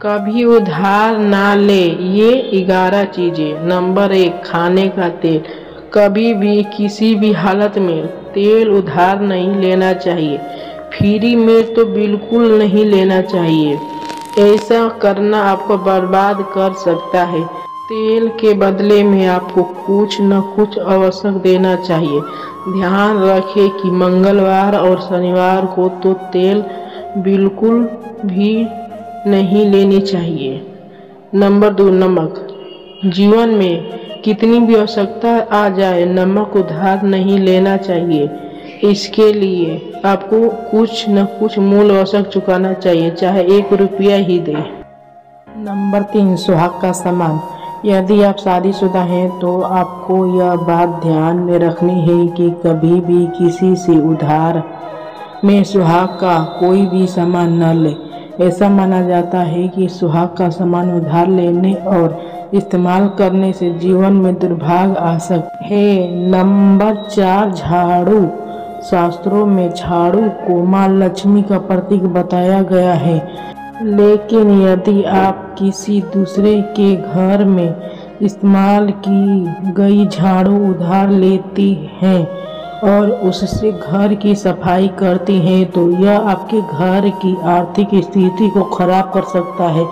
कभी उधार ना ले। ये 11 चीजें। नंबर 1, खाने का तेल। कभी भी किसी भी हालत में तेल उधार नहीं लेना चाहिए। फ्री में तो बिल्कुल नहीं लेना चाहिए। ऐसा करना आपको बर्बाद कर सकता है। तेल के बदले में आपको कुछ न कुछ आवश्यक देना चाहिए। ध्यान रखें कि मंगलवार और शनिवार को तो तेल बिल्कुल भी नहीं लेनी चाहिए। नंबर 2, नमक। जीवन में कितनी भी आवश्यकता आ जाए, नमक उधार नहीं लेना चाहिए। इसके लिए आपको कुछ न कुछ मूल्य आवश्यक चुकाना चाहिए, चाहे 1 रुपया ही दे। नंबर 3, सुहाग का सामान। यदि आप शादीशुदा हैं तो आपको यह बात ध्यान में रखनी है कि कभी भी किसी से उधार में सुहाग का कोई भी सामान न ले। ऐसा माना जाता है कि सुहाग का सामान उधार लेने और इस्तेमाल करने से जीवन में दुर्भाग्य आ सकता है। नंबर 4, झाड़ू। शास्त्रों में झाड़ू को माँ लक्ष्मी का प्रतीक बताया गया है, लेकिन यदि आप किसी दूसरे के घर में इस्तेमाल की गई झाड़ू उधार लेती हैं और उससे घर की सफाई करती हैं तो यह आपके घर की आर्थिक स्थिति को खराब कर सकता है।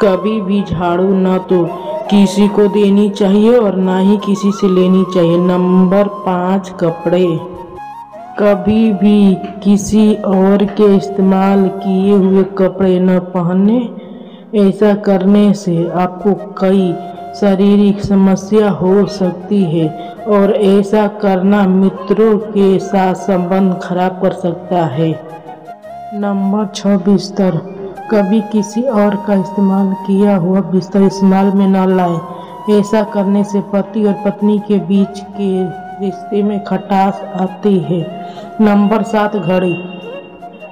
कभी भी झाड़ू न तो किसी को देनी चाहिए और ना ही किसी से लेनी चाहिए। नंबर 5, कपड़े। कभी भी किसी और के इस्तेमाल किए हुए कपड़े न पहने। ऐसा करने से आपको कई शारीरिक समस्या हो सकती है और ऐसा करना मित्रों के साथ संबंध खराब कर सकता है। नंबर 6, बिस्तर। कभी किसी और का इस्तेमाल किया हुआ बिस्तर इस्तेमाल में न लाएं। ऐसा करने से पति और पत्नी के बीच के रिश्ते में खटास आती है। नंबर 7, घड़ी।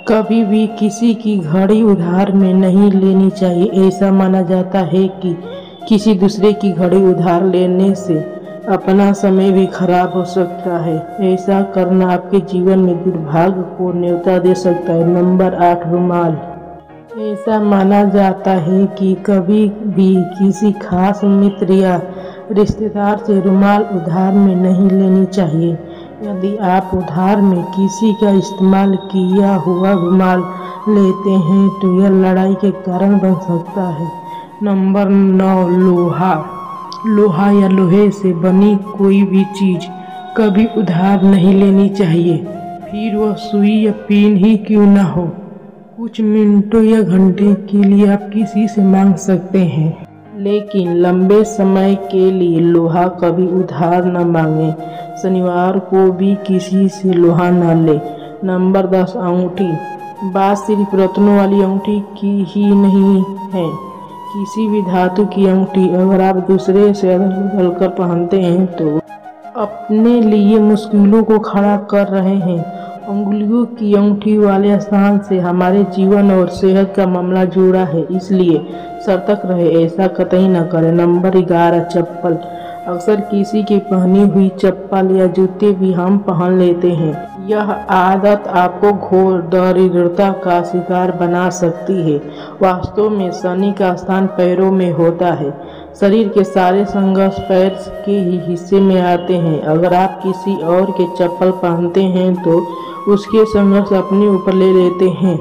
कभी भी किसी की घड़ी उधार में नहीं लेनी चाहिए। ऐसा माना जाता है कि किसी दूसरे की घड़ी उधार लेने से अपना समय भी खराब हो सकता है। ऐसा करना आपके जीवन में दुर्भाग्य को न्योता दे सकता है। नंबर 8, रुमाल। ऐसा माना जाता है कि कभी भी किसी खास मित्र या रिश्तेदार से रुमाल उधार में नहीं लेनी चाहिए। यदि आप उधार में किसी का इस्तेमाल किया हुआ रुमाल लेते हैं तो यह लड़ाई के कारण बन सकता है। नंबर 9, लोहा। लोहा या लोहे से बनी कोई भी चीज़ कभी उधार नहीं लेनी चाहिए, फिर वह सुई या पिन ही क्यों न हो। कुछ मिनटों या घंटे के लिए आप किसी से मांग सकते हैं, लेकिन लंबे समय के लिए लोहा कभी उधार न मांगे। शनिवार को भी किसी से लोहा न ले। नंबर 10, अंगूठी। बात सिर्फ रत्नों वाली अंगूठी की ही नहीं है। किसी भी धातु की अंगूठी अगर आप दूसरे से अदल बदल कर पहनते हैं तो अपने लिए मुश्किलों को खड़ा कर रहे हैं। उंगलियों की अंगूठी वाले स्थान से हमारे जीवन और सेहत का मामला जुड़ा है, इसलिए सतर्क रहे, ऐसा कतई न करें। नंबर 11, चप्पल। अक्सर किसी की पहनी हुई चप्पल या जूते भी हम पहन लेते हैं। यह आदत आपको घोर दरिद्रता का शिकार बना सकती है। वास्तव में शनि का स्थान पैरों में होता है। शरीर के सारे संघर्ष पैर के ही हिस्से में आते हैं। अगर आप किसी और के चप्पल पहनते हैं तो उसके संघर्ष अपने ऊपर ले लेते हैं।